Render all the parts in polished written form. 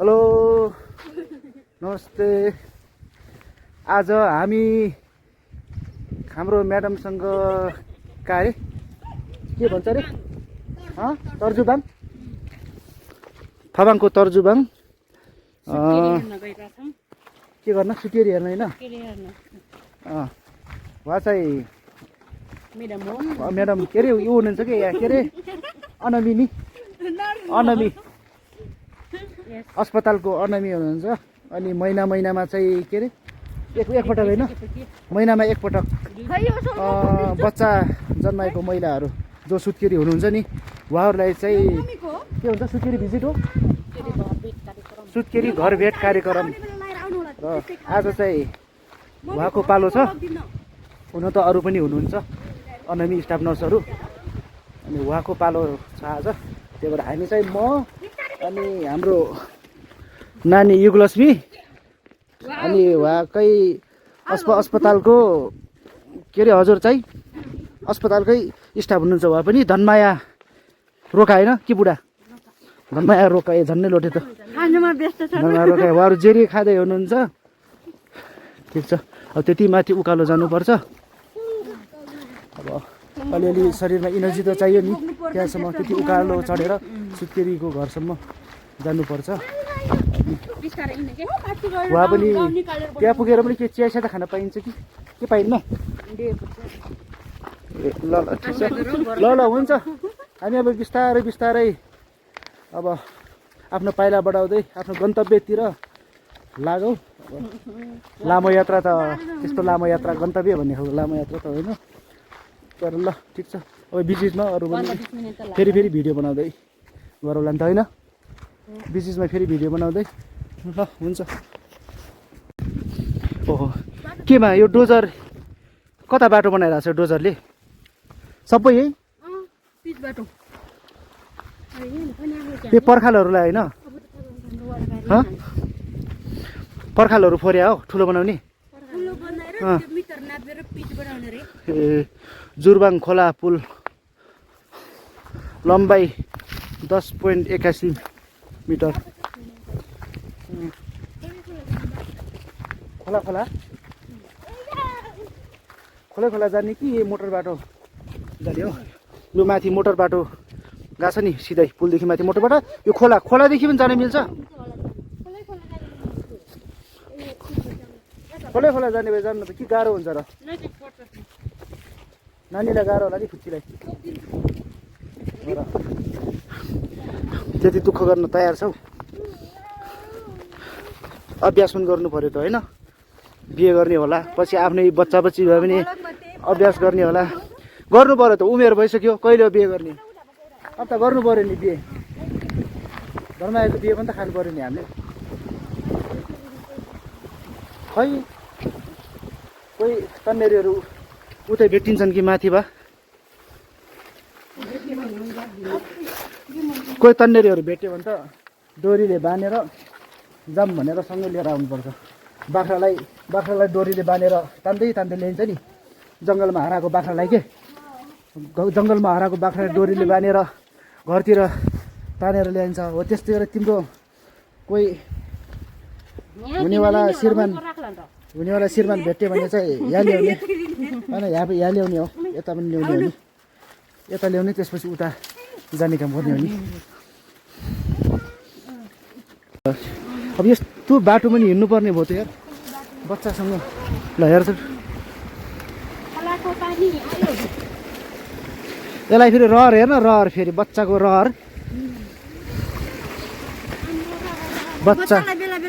Hello नमस्ते। आज हामी हाम्रो म्याडमसँग का अरे के भन्छ अरे तर्जुबाङ थाबाङको तर्जुबाङ के गर्न सुतेरी हेर्न होइन उहाँ चाहिँ म्याडम के अरे ऊ हुनुहुन्छ कि के अरे अनमी अस्पतालको अनमी हुनुहुन्छ। अनि महिनामा चाहिँ के अरे एकपटक होइन महिनामा एकपटक बच्चा जन्माएको महिलाहरू जो सुत्केरी हुनुहुन्छ नि उहाँहरूलाई चाहिँ के हुन्छ सुत्केरी भिजिट हो सुत्केरी घर भेट कार्यक्रम र आज चाहिँ उहाँको पालो छ। हुन त अरू पनि हुनुहुन्छ अनमी स्टाफ नर्सहरू अनि उहाँको पालो छ आज। त्यही भएर हामी चाहिँ म अनि हाम्रो नानी युगलक्ष्मी अनि उहाँकै अस्पतालको के अरे हजुर चाहिँ अस्पतालकै स्टाफ हुनुहुन्छ। उहाँ पनि धनमाया रोका होइन कि बुढा धनमाया रोका झन्नै लोटे त धनमाया रोका उहाँहरू जेरी खाँदै हुनुहुन्छ। ठिक छ अब त्यति माथि उकालो जानुपर्छ। अब अलिअलि शरीरमा इनर्जी त चाहियो नि त्यहाँसम्म त्यति उकालो चढेर सुत्केरीको घरसम्म जानुपर्छ। उहाँ पनि त्यहाँ पुगेर पनि के चिया त खान पाइन्छ कि के पाइन्न? ल ल ठिक छ ल ल हुन्छ। हामी अब बिस्तारै अब आफ्नो पाइला बढाउँदै आफ्नो गन्तव्यतिर लागौँ। लामो यात्रा त त्यस्तो लामो यात्रा गन्तव्य भन्ने खालको लामो यात्रा त होइन तर ल ठिक छ। अब बिचमा अरू पनि फेरि भिडियो बनाउँदै गरौँला नि त होइन बिचमा फेरि भिडियो बनाउँदै ल हुन्छ। ओहो केमा यो डोजर कता बाटो बनाइरहेको छ डोजरले सबै यही यो पर्खालहरूलाई होइन पर्खालहरू फोर्या हो ठुलो बनाउने ए जुरबाङ खोला पुल लम्बाइ 10.81 मिटर। खोला जाने कि मोटर बाटो जाने हो? लु माथि मोटर बाटो गएको छ नि सिधै पुलदेखि माथि मोटर बाटो यो खोलादेखि पनि जान मिल्छ। खोला जाने भए जानु त के गाह्रो हुन्छ र नानीलाई गाह्रो होला नि खुच्चीलाई त्यति दुःख गर्न तयार छौ अभ्यास पनि गर्नु पर्यो त होइन बिहे गर्ने होला पछि आफ्नै बच्चा भए पनि अभ्यास गर्ने होला गर्नु पर्यो त उमेर भइसक्यो कहिले बिहे गर्ने अब त गर्नु पर्यो नि बिहे धर्माएको बिहे पनि त खानु पर्यो नि हामीले खै कोही तन्नेरीहरू उतै भेटिन्छन् कि माथि भए कोही तन्नेरीहरू भेट्यो भने त डोरीले बाँधेर जाम भनेर सँगै लिएर आउनुपर्छ। बाख्रालाई डोरीले बाँधेर तान्दै ल्याइन्छ नि जङ्गलमा हराएको बाख्रालाई के जङ्गलमा हराएको बाख्रालाई डोरीले बाँधेर घरतिर तानेर ल्याइन्छ हो। त्यस्तै गरेर तिम्रो कोही हुनेवाला श्रीमान भेट्यो भने चाहिँ यहाँ ल्याउने होइन यहाँ ल्याउने हो यता पनि ल्याउने हो नि यता ल्याउने त्यसपछि उता जाने काम गर्ने हो नि। अब यस्तो बाटो पनि हिँड्नुपर्ने भयो त यार बच्चासँग ल हेर्छ यसलाई फेरि रहर हेर्न रहर फेरि बच्चाको रहर बच्चा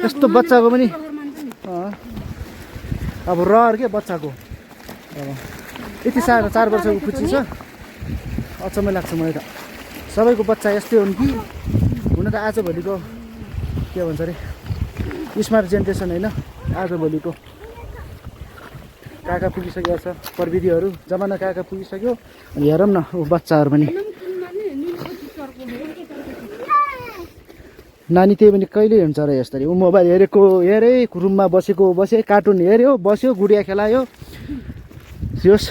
यस्तो बच्चाको पनि अब रहर के बच्चाको अब यति सानो 4 वर्षको खुच्ची छ अचम्मै लाग्छ मलाई त। सबैको बच्चा यस्तै हुन् कि हुन त आजभोलिको के भन्छ अरे स्मार्ट जेनेरेसन होइन आजभोलिको कहाँ पुगिसकेको छ प्रविधिहरू जमाना कहाँ पुगिसक्यो। अनि हेरौँ न बच्चाहरू पनि नानी त्यही पनि कहिले हुन्छ र यसरी ऊ मोबाइल हेरे रुममा बसे कार्टुन हेऱ्यो बस्यो गुडिया खेलायो होस्।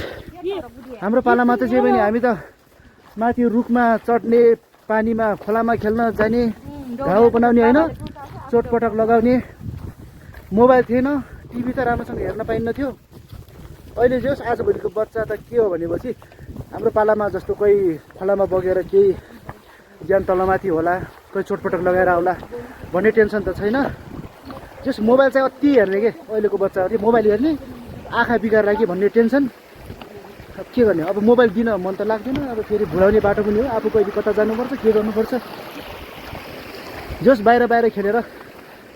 हाम्रो पालामा त जे पनि हामी त माथि रुखमा चढ्ने पानीमा खोलामा खेल्न जाने घाउ बनाउने होइन चोटपटक लगाउने, मोबाइल थिएन, टिभी त राम्रोसँग हेर्न पाइन्न थियो। अहिले जे होस् आजभोलिको बच्चा त के हो भनेपछि हाम्रो पालामा जस्तो कोही खोलामा बगेर केही ज्यान तलमाथि होला, कोही चोटपटक लगाएर आउला भन्ने टेन्सन त छैन। जस मोबाइल चाहिँ अति हेर्ने के अहिलेको बच्चाहरूले, मोबाइल हेर्ने, आँखा बिगार्ला कि भन्ने टेन्सन। अब के गर्ने, अब मोबाइल दिन मन त लाग्दैन, अब फेरि भुलाउने बाटो पनि हो, आफू कहिले कता जानुपर्छ के गर्नुपर्छ। जस बाहिर बाहिर खेलेर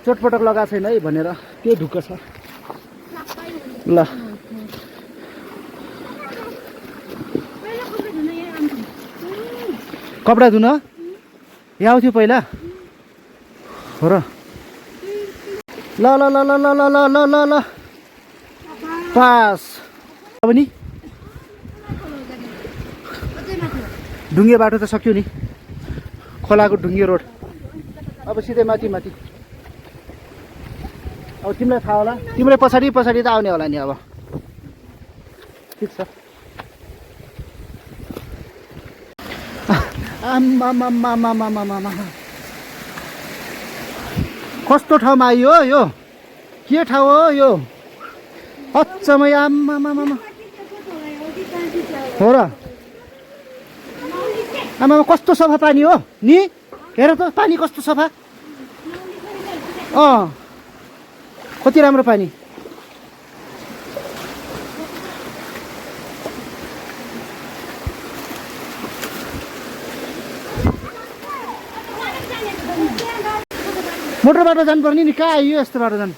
चोटपटक लगाएको छैन है भनेर त्यो ढुक्क छ। ल कपडा धुन यहाँ आउँथ्यो पहिला हो र। ल ल ल ल ल ल ल ल ल पास। अब नि ढुङ्गे बाटो त सक्यो नि, खोलाको ढुङ्गे रोड। अब सिधै माथि माथि। अब तिमीलाई थाहा होला, तिमीले पछाडि पछाडि त आउने होला नि। अब ठिक छ। आम्मामामामामामामा कस्तो ठाउँमा आइयो यो, के ठाउँ हो यो? अचम्मै आम्मामामा हो र। आमामा कस्तो सफा पानी हो नि, हेर त पानी कस्तो सफा। कति राम्रो पानी। मोटर बाटो जानुपर्ने नि, कहाँ आइयो यस्तो बाटो जानु।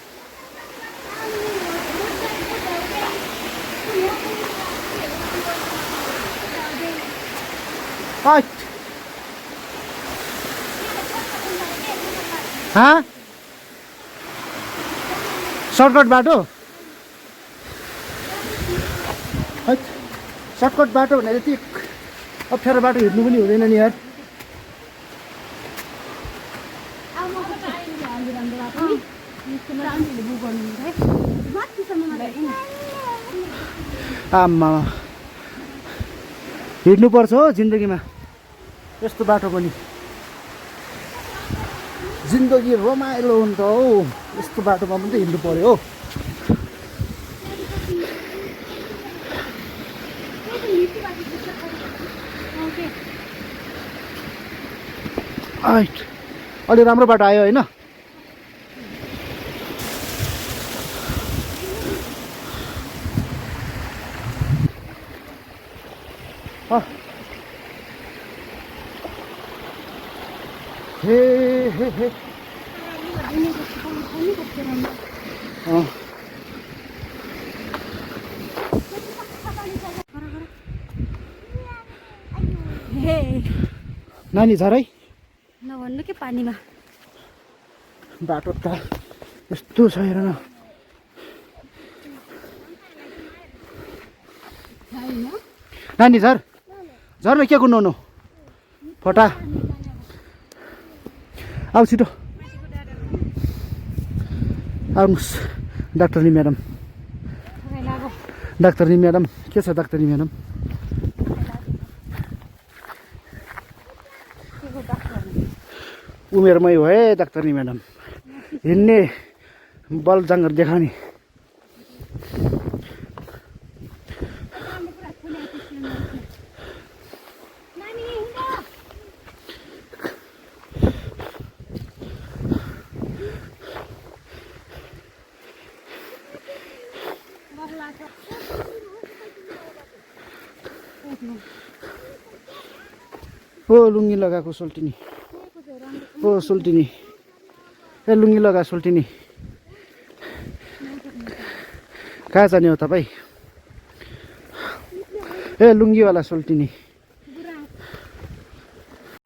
सर्टकट बाटो, सर्टकट बाटो भनेर यति अप्ठ्यारो बाटो हिँड्नु पनि हुँदैन नि यार। आम्मा हिँड्नुपर्छ हो जिन्दगीमा यस्तो बाटो पनि। जिन्दगी रमाइलो हुन्छ हौ, यस्तो बाटोमा पनि त हिँड्नु पर्यो हो। अलि राम्रो बाटो आयो होइन। हे हे हे नानी झरै नभन्नु के पानीमा बाटो त यस्तो छ हेर न। नानी झर झरमा के कुदाउनु फोटा आऊ छिटो आउनुहोस्। डाक्टरनी म्याडम, डाक्टरनी म्याडम के छ डाक्टरनी म्याडम? उमेरमै हो है डाक्टरनी म्याडम, हिँड्ने बल जाँगर देखाउने। ओ लुङ्गी लगाएको सोल्टिनी, ओ सोल्टिनी, ए लुङ्गी लगा सोल्टिनी। कहाँ जाने हो तपाईँ? ए लुङ्गीवाला सोल्टिनी।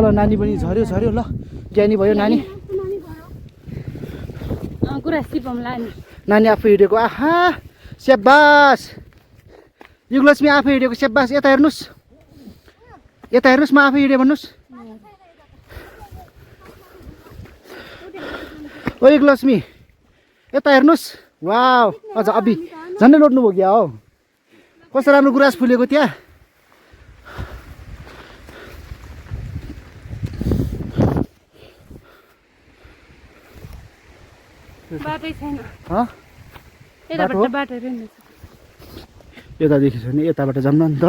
ल नानी पनि झऱ्यो झऱ्यो। ल ज्ञानी भयो नानी। नानी आफै हिँडेको, आहा स्याबास। युगलक्ष्मी आफै हिँडेको, स्याबास। यता हेर्नुहोस्, यता हेर्नुहोस्, म आफै हिँडेँ भन्नुहोस्। ओ युगलक्ष्मी यता हेर्नुहोस्। वाउ अझ अभि झन्डै लोड्नु भयो क्या हो। कस्तो राम्रो गुराँस फुलेको त्यहाँ। बाटै छैन हँ यताबाट बाटोहरू नि यतादेखि छ भने यताबाट जाऊँ न त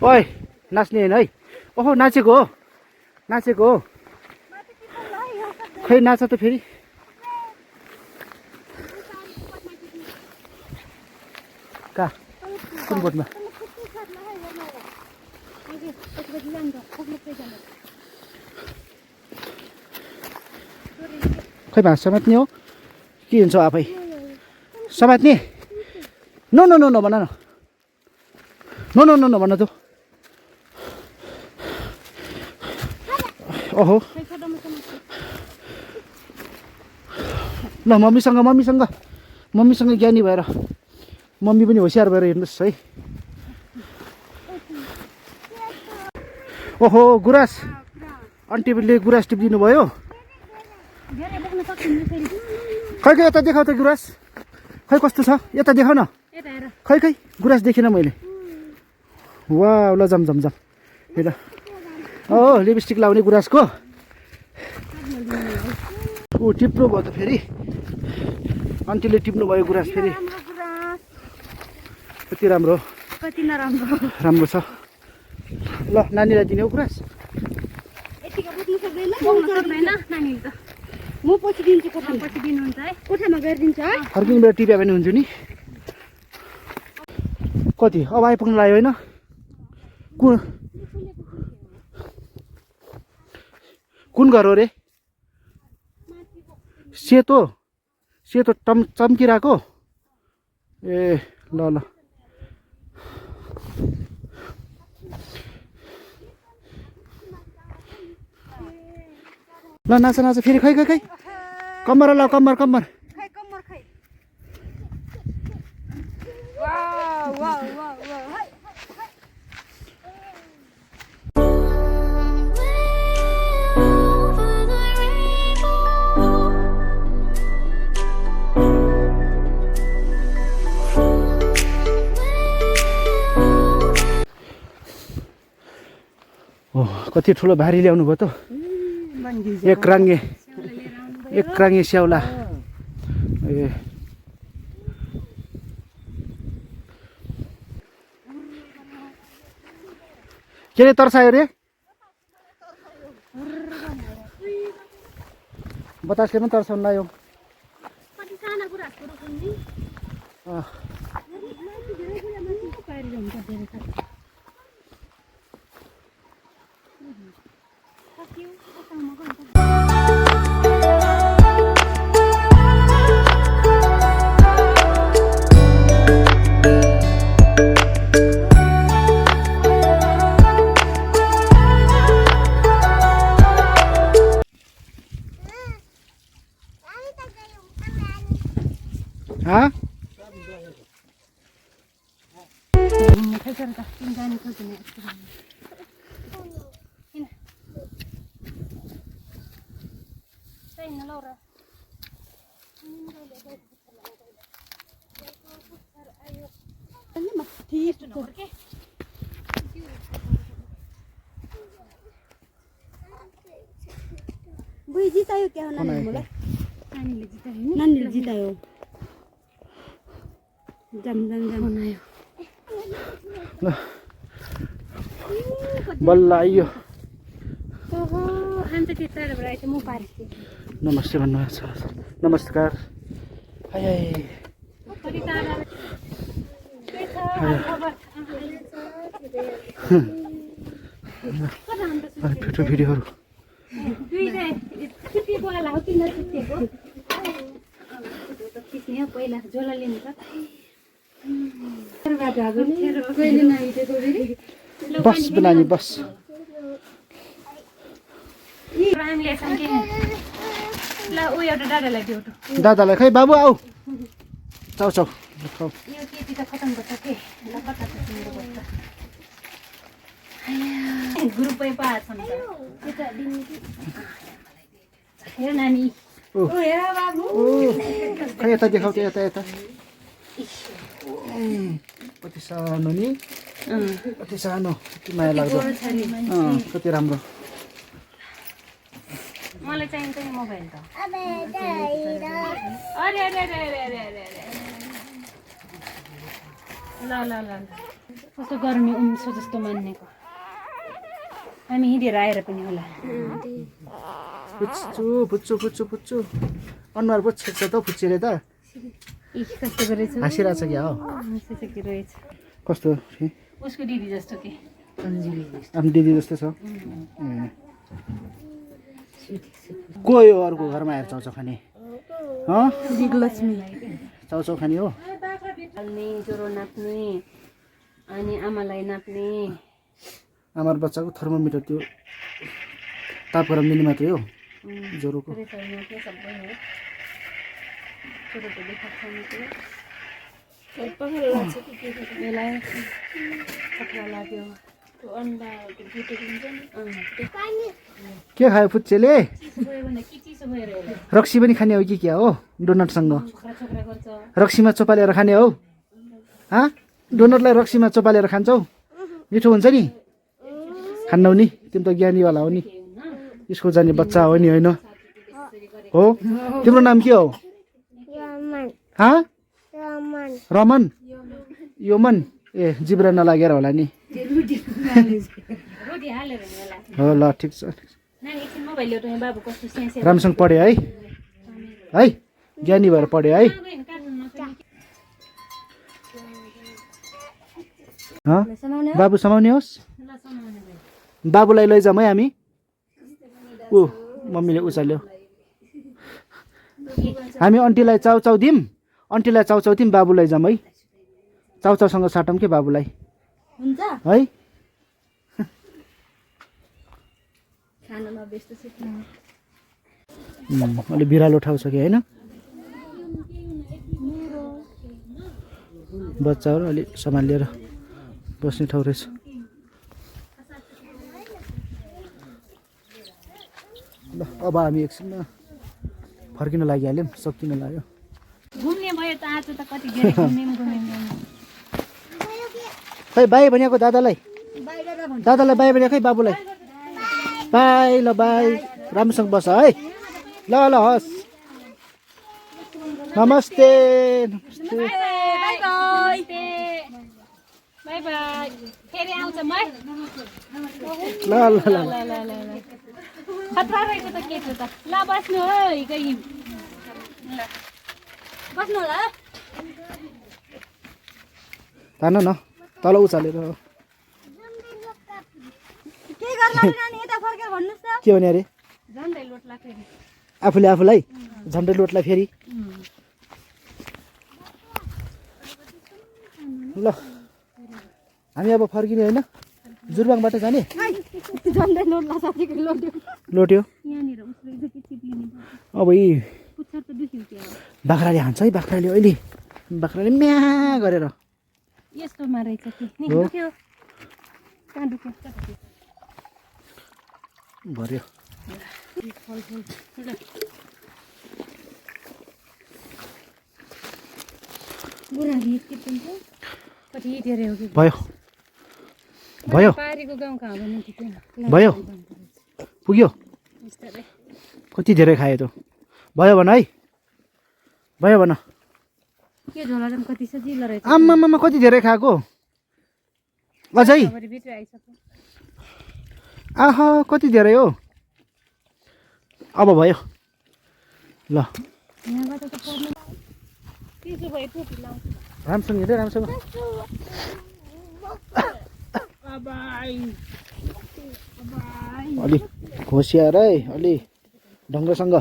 ओइ नाच्ने होइन है ओहो नाचेको हो खै नाच त फेरि कहाँ कुन बोटमा खै भाँस समात्ने हो के हुन्छ आफै समात्ने नो नो नो नो भन न नो नो नो नो भन त ओहो ल मम्मीसँग ज्ञानी भएर मम्मी पनि होसियार भएर हेर्नुहोस् है ओहो गुराँस आन्टीले गुराँस टिपिदिनु भयो खै यता देखाउ त गुराँस खै कस्तो छ यता देखाउ न खै गुराँस देखिनँ मैले वाह ल जाम हेर ओ लिपस्टिक लाउने गुराँसको ऊ टिप्नु भयो त फेरि आन्टीले टिप्नु भयो गुराँस फेरि कति राम्रो राम्रो छ ल नानीलाई दिने हो गुराँस म पछि दिन्छु पछि दिनुहुन्छ है कोठामा गएर दिन्छ है फर्किने बेला टिप्या पनि हुन्छ नि कति अब आइपुग्नु लाग्यो होइन कुन घर हो रे सेतो चम्किरहेको ए ल नाच फेरि खै कम्मर ल कम्मर कति ठुलो भारी ल्याउनु भयो त एक राङ्गे स्याउला ए के रे तर्सायो रे बतासले पनि तर्साउनु लाग्यो हाँ बुई जितायो क्या हो नानीले जितायो जम बनायो बल्ल आइयो अन्त त्यताबाट आएछ म पारिस नमस्ते भन्नुहोस् नमस्कार फेटो भिडियोहरू पहिला झोला लिनु बस बनानी बस दादालाई खै बाबु आऊ चाउ ग्रुपै पाछ नानी खै यता देखाउ त यता कति सानो नि कति सानो कति माया लाग्दो कति राम्रो मलाई चाहिन्छ नि मोबाइल त अरे अरे अरे अरे अरे अरे ल ल ल कस्तो गर्मी उम्सो जस्तो मान्नेको हामी हिँडेर आएर पनि होला पुच्चु पुच्चु पुच्चु पुच्चु अनुहार पो छेक्छ त फुच्चेले त कस्तो गरेछ हाँसिरहेछ क्या हो रहेछ कस्तो उसको दिदी जस्तो के आफ्नो दिदी जस्तो छ को यो अर्को घरमा आएर चाउचाउ खाने दिगलक्ष्मी चाउचाउ खाने हो हाल्ने ज्वरो नाप्ने अनि आमालाई नाप्ने आमार बच्चाको थर्मोमिटर त्यो ताप गरम दिने मात्रै हो ज्वरोको के खायो फुच्चेले रक्सी पनि खाने हो कि क्या हो डोनटसँग रक्सीमा चोपालेर खाने हो डोनटलाई रक्सीमा चोपालेर खान्छौ मिठो हुन्छ नि खान्नौ नि तिमी त ज्ञानीवाला हो नि स्कुल जाने बच्चा हो नि होइन हो तिम्रो नाम के हो रमन योमन ए जिब्रा नलागेर होला नि हो ल ठिक छ राम्रोसँग पढ्यो है ज्ञानी भएर पढ्यो है बाबु समाउने होस् बाबुलाई लैजाउँ है हामी ऊ मम्मीले उचाल्यो हामी अन्टीलाई चाउचाउ दिउँ अन्टीलाई चाउचाउ दिउँ बाबुलाई जाउँ है चाउचाउसँग साटौँ के बाबुलाई है अलि बिरालो ठाउँ छ कि होइन बच्चाहरू अलि सम्हालेर बस्ने ठाउँ रहेछ ल अब हामी एकछिनमा फर्किन लागिहाल्यौँ सकिन लाग्यो घुम्ने भयो त आज त कति धेरै घुम्ने खै बाई भनेको दादालाई बाई भनेको खै बाबुलाई बाई ल बाई राम्रोसँग बस है ल ल हस् नमस्ते बाई बाई फेरि आउँछ म ल ल ल खतरा रहेको त केटो त ल बस्नु है गई ल बस्नु होला तान न तल उचालेर के गर्ला नानी यता फर्केर भन्नुस् त के भने अरे झन्डै लोट्ला फेरि आफूलाई झन्डै लोटलाई फेरि ल हामी अब फर्किने होइन जुरबाङबाट जाने झन्डै लोट्ला साथीको लोट्यो यहाँनिर उसले के चिप्लिने अब यी पुच्छर त दुख्यो के बाख्राले हान्छ है बाख्राले अहिले बाख्राले म्या गरेर यस्तोमा रहेछ कि नि दुख्यो कहाँ दुख्यो भर्यो बुढाले के पनि कति धेरै हो कि भयो पारीको गाउँ कहाँ भने थिएन भयो पुग्यो कति धेरै खायो त भयो भन है भयो भन के झोला पनि कति सजिलो रहेछ आम्मामा कति धेरै खाएको अझै भित्र आइसक्यो आहा कति धेरै हो अब भयो ल यहाँबाट त पर्नु त्यसो भए टोपी लाउँछ राम्रोसँग हेर्दै राम्रोसँग अलि होसियार है अलि ढङ्गसँग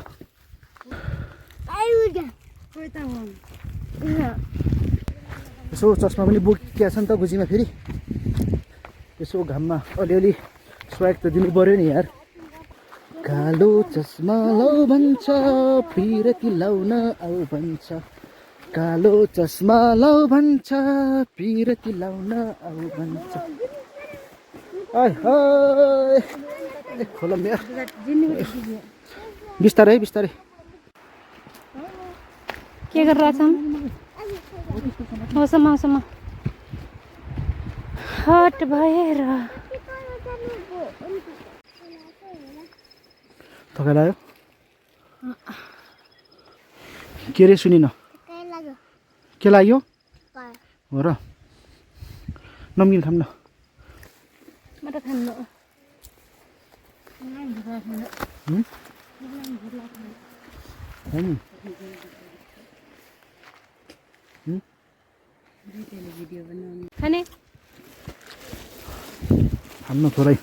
यसो चस्मा पनि बोकिया छ नि त गुजीमा फेरि यसो घाममा अलिअलि स्वाग त दिनु पर्यो नि यार कालो चस्मा लाउ भन्छ पिरती लाउन आऊ भन्छ कालो चस्मा लाउ भन्छ पिरती लाउन आऊ भन्छ खोला मेयर बिस्तारै बिस्तारै के गरिरहेछौँ मौसम हट भएर थकाइ लाग्यो के रे सुनिन के लाग्यो हो र नम्किन खाऊँ न म त खान्न खाने खान्न थोरै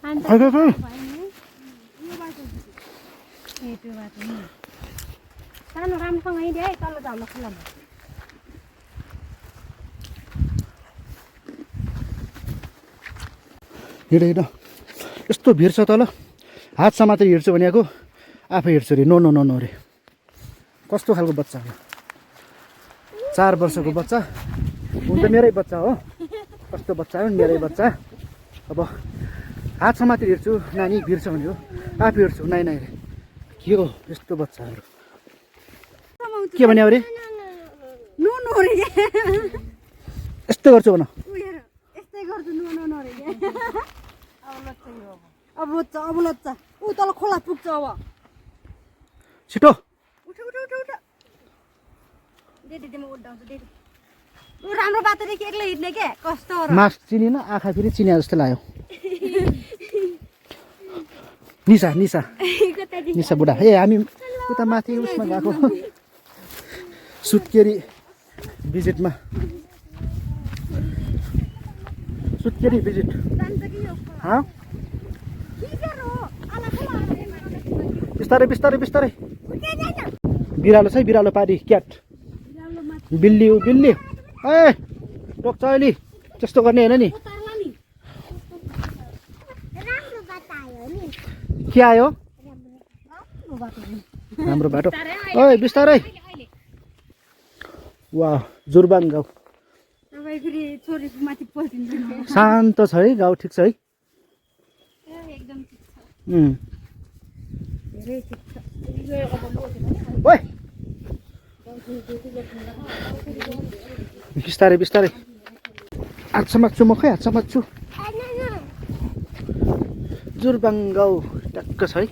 अन्त खै खै खै त्यो बाटो नि सानो राम्रोसँग हिँड्यो है तल झर्न खोलामा हिँड हिँड यस्तो भिड छ तल हात समातेर हिँड्छु भनेको आफै हिँड्छु अरे नो नो नो नो अरे कस्तो खालको बच्चा हो 4 वर्षको बच्चा हुन त मेरै बच्चा हो कस्तो बच्चा हो मेरै बच्चा अब हात समातेर हिँड्छु नानी भिड्छ भने हो आफै हिँड्छु नाइ नाइ के हो यस्तो बच्चाहरू के भन्यो अरे यस्तो गर्छु भन यस्तै गर्छु नुहाउनु रे अब लच्चा अब लच्चा ऊ तल खोला पुग्छ अब छिटो उठ उठ उठ उठ दिदी म उड्डाउँछु दिदी ऊ राम्रो बाटो देखि एक्लै हिँड्ने के कस्तो हो र मास्क चिनिन आँखा फेरि चिनिया जस्तो लाग्यो निसा निसा निसा बुढा ए हामी उता माथि उसमा गएको सुत्केरी भिजिटमा सुत्केरी भिजिट बिस्तारै बिस्तारै बिस्तारै बिरालो छ है बिरालो पारी क्याट बिल्ली ऊ बिल्ली ए टोक्छ अहिले त्यस्तो गर्ने होइन नि के आयो राम्रो बाटो ओइ बिस्तारै वाह जुरबाङ गाउँ शान्त छ है गाउँ ठिक छ है ओइ बिस्तारै बिस्तारै हात समात्छु म खै हात समात्छु जुरबाङ गाउँ टक्क छ है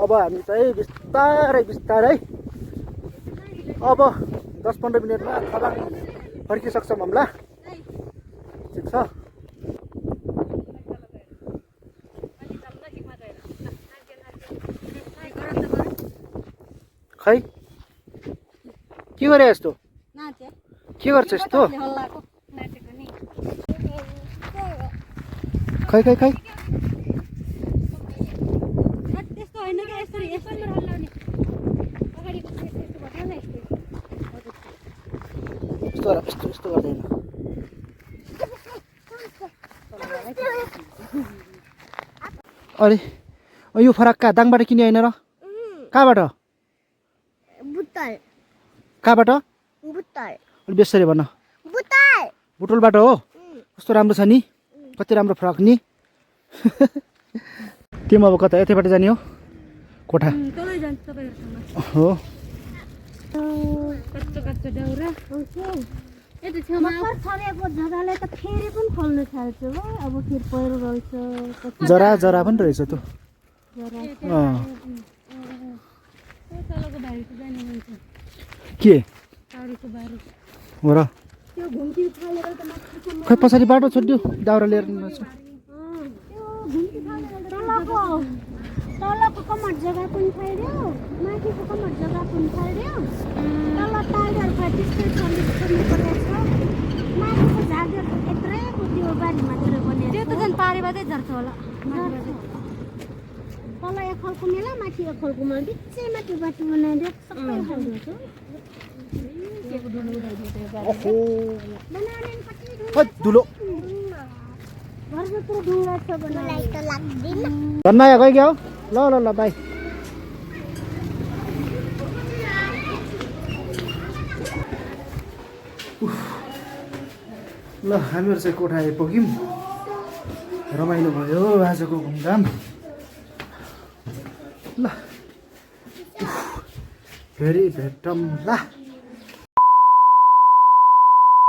अब हामी चाहिँ बिस्तारै बिस्तारै अब 10-15 मिनटमा खबाङ फर्किसक्छौँ हामीला ठिक छ खै के गरे यस्तो के गर्छ यस्तो खै खै खै यस्तो गर्दैन अरे यो फरक्का दाङबाट किने होइन र कहाँबाट कहाँबाट बेसरी भन बुटोलबाट हो कस्तो राम्रो छ नि कति राम्रो फ्रक नि तिमी अब कता यतैबाट जाने हो कोठा हो जरा जरा पनि रहेछ त के हो र खै पछाडि बाटो छोडिदियो दाउरा लिएर तलको कमर जग्गा पनि छैन माथिको कमर जग्गा पनि छैन तल टाइगर छ त्यस्तै चल्नु परेको छ माथिको झागेर यत्रेको त्यो बारीमा गएर बनेको त्यो त झन् पारेबाटै झर्छ होला तल एक खलको मेला माथि एक खलको मेला बिचैमा त्यो बाटो बनाइदियो सबै खाइदिएको धुलो घरभित्र ढुङ्गा छ बनाइ त लाग्दैन धन्नया गइग्यो ल ल ल बाई ल हामीहरू चाहिँ कोठा आइपुग्यौँ रमाइलो भयो आजको घुमघाम ल फेरि भेटौँला।